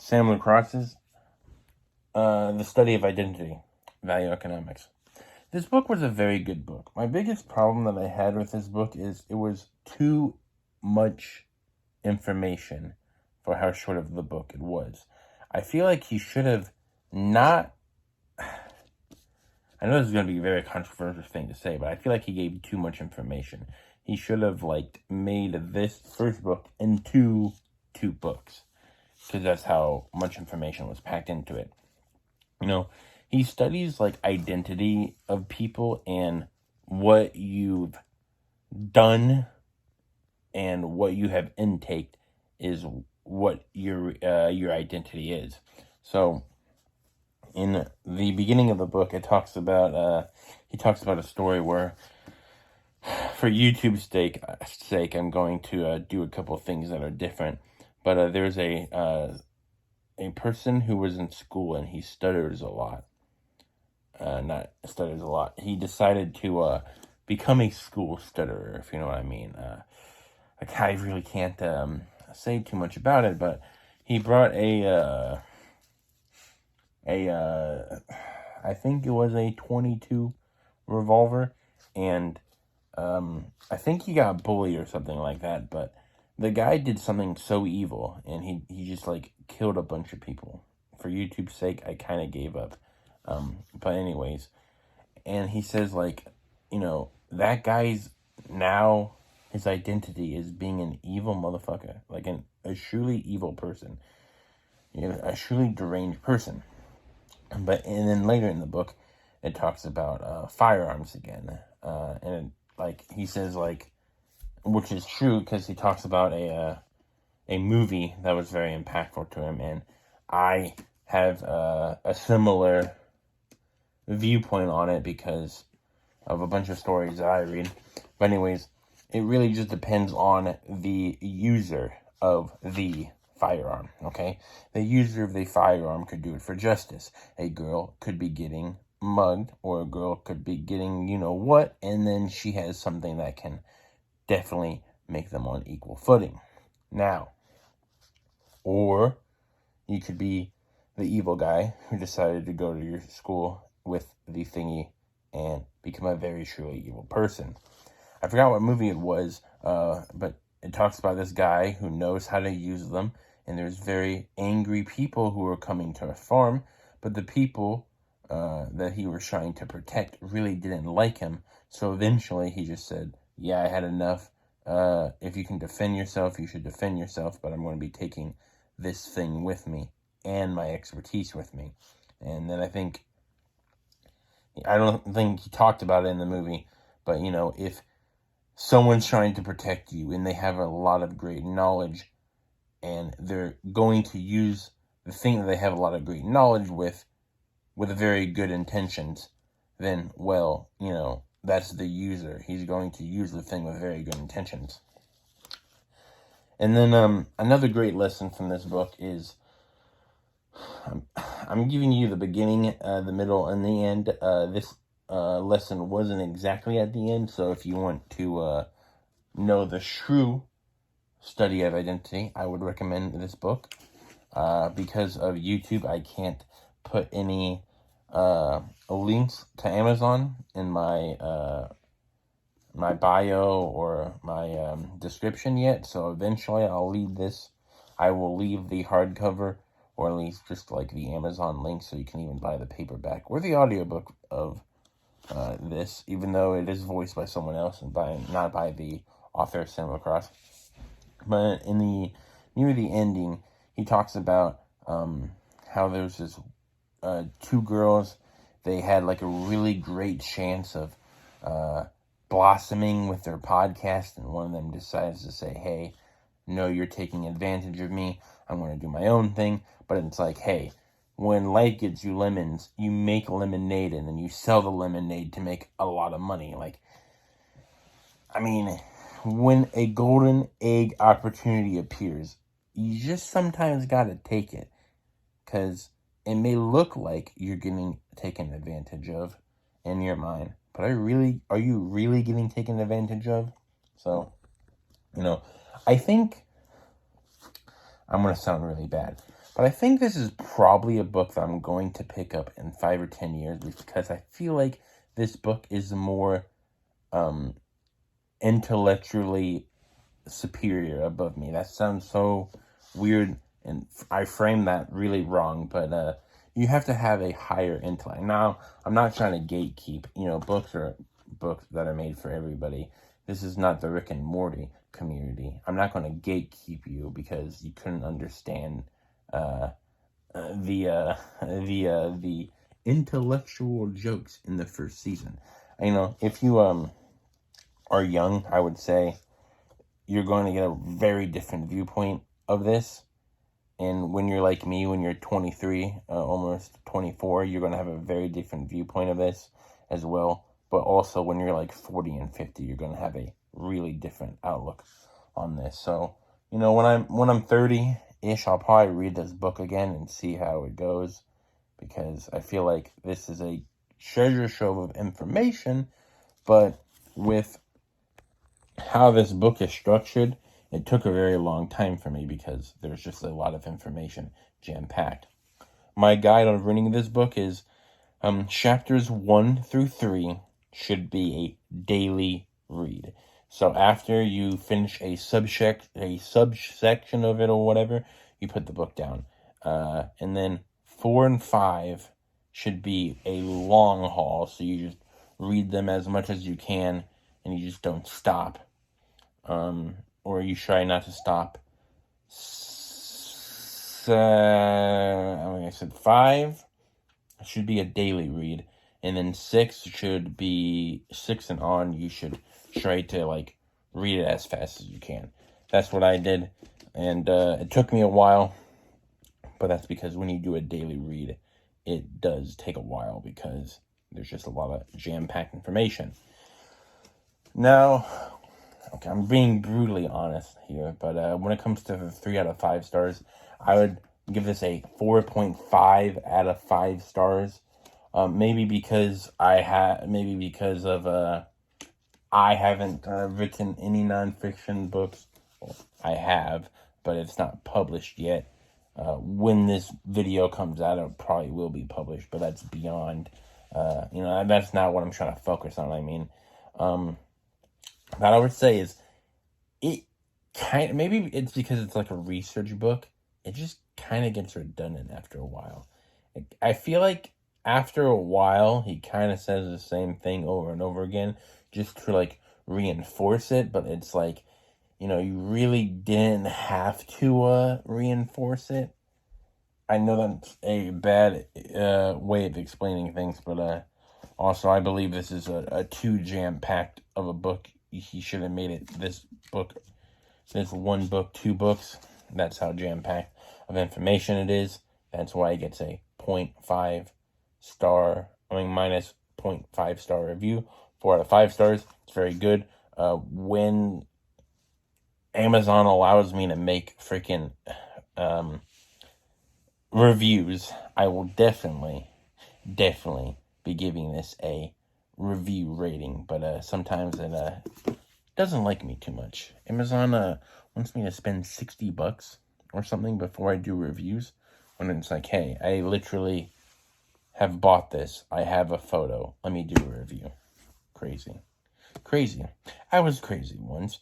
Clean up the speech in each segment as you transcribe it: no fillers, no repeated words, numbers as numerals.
Sam Lacrosse's The Study of Identity, Value Economics. This book was a very good book. My biggest problem that I had with this book is it was too much information for how short of the book it was. I feel like he should have not... I know this is going to be a very controversial thing to say, but I feel like he gave too much information. He should have, made this first book into two books, because that's how much information was packed into it. He studies, identity of people, and what you've done and what you have intaked is what your identity is. So, in the beginning of the book, he talks about a story where, for YouTube's sake, I'm going to do a couple of things that are different. But there's a person who was in school and he stutters a lot. He decided to become a school stutterer, if you know what I mean. I really can't say too much about it, but he brought I think it was a .22 revolver, and I think he got bullied or something like that, but the guy did something so evil, and he just, killed a bunch of people. For YouTube's sake, I kind of gave up. But anyways, and he says, that guy's now, his identity is being an evil motherfucker, a truly evil person, a truly deranged person. And then later in the book, it talks about firearms again, and he says, which is true, because he talks about a movie that was very impactful to him, and I have a similar viewpoint on it because of a bunch of stories that I read. But anyways, it really just depends on the user of the firearm, okay? The user of the firearm could do it for justice. A girl could be getting mugged, or a girl could be getting what, and then she has something that can definitely make them on equal footing. Now, or you could be the evil guy who decided to go to your school with the thingy and become a very truly evil person. I forgot what movie it was, but it talks about this guy who knows how to use them, and there's very angry people who are coming to a farm, but the people that he was trying to protect really didn't like him, so eventually he just said, yeah, I had enough. If you can defend yourself, you should defend yourself, but I'm going to be taking this thing with me and my expertise with me. And then I don't think he talked about it in the movie, but if someone's trying to protect you and they have a lot of great knowledge, and they're going to use the thing that they have a lot of great knowledge with very good intentions, then, well, that's the user. He's going to use the thing with very good intentions. And then another great lesson from this book is, I'm giving you the beginning, the middle, and the end. This lesson wasn't exactly at the end, so if you want to know the true study of identity, I would recommend this book. Because of YouTube, I can't put any links to Amazon in my my bio or my description yet, so eventually I will leave the hardcover, or at least just the Amazon link, so you can even buy the paperback or the audiobook of this, even though it is voiced by someone else and not by the author, Sam Lacrosse. But near the ending, he talks about how there's this two girls. They had a really great chance of blossoming with their podcast, and one of them decides to say, hey, no, you're taking advantage of me, I'm going to do my own thing. But it's hey, when life gives you lemons, you make lemonade, and then you sell the lemonade to make a lot of money. When a golden egg opportunity appears, you just sometimes gotta take it, because it may look like you're getting taken advantage of in your mind, but are you really getting taken advantage of? So, I think I'm going to sound really bad, But I think this is probably a book that I'm going to pick up in 5 or 10 years because I feel like this book is more intellectually superior above me. That sounds so weird, and I framed that really wrong, but you have to have a higher intellect. Now, I'm not trying to gatekeep. Books are books that are made for everybody. This is not the Rick and Morty community. I'm not going to gatekeep you because you couldn't understand the intellectual jokes in the first season. If you are young, I would say you're going to get a very different viewpoint of this. And when you're like me, when you're 23, almost 24, you're going to have a very different viewpoint of this as well. But also when you're like 40 and 50, you're going to have a really different outlook on this. So, when I'm 30-ish, I'll probably read this book again and see how it goes, because I feel like this is a treasure trove of information, but with how this book is structured, it took a very long time for me because there's just a lot of information jam-packed. My guide on reading this book is chapters 1 through 3 should be a daily read. So after you finish a subsection of it or whatever, you put the book down. And then 4 and 5 should be a long haul, so you just read them as much as you can, and you just don't stop. Or you try not to stop. I said 5 should be a daily read, and then 6 should be 6 and on. You should try to read it as fast as you can. That's what I did, and it took me a while, but that's because when you do a daily read, it does take a while because there's just a lot of jam-packed information. Now, okay, I'm being brutally honest here, but when it comes to 3 out of 5 stars, I would give this a 4.5 out of 5 stars. Maybe because I haven't written any nonfiction books. Well, I have, but it's not published yet. When this video comes out, it probably will be published, but that's beyond. That's not what I'm trying to focus on. What I would say is, maybe it's because it's like a research book. It just kind of gets redundant after a while. I feel like after a while, he kind of says the same thing over and over again, just to reinforce it. But it's you really didn't have to reinforce it. I know that's a bad way of explaining things, but also I believe this is a too jam-packed of a book. He should have made it this one book, 2 books. That's how jam-packed of information it is. That's why it gets a minus 0.5 star review. 4 out of 5 stars. It's very good. When Amazon allows me to make freaking reviews, I will definitely be giving this a review rating, but sometimes it doesn't like me too much. Amazon wants me to spend $60 or something before I do reviews, when it's like, hey, I literally have bought this. I have a photo. Let me do a review. Crazy. I was crazy once.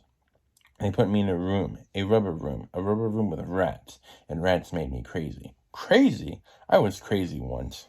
They put me in a rubber room with rats, and rats made me crazy. I was crazy once.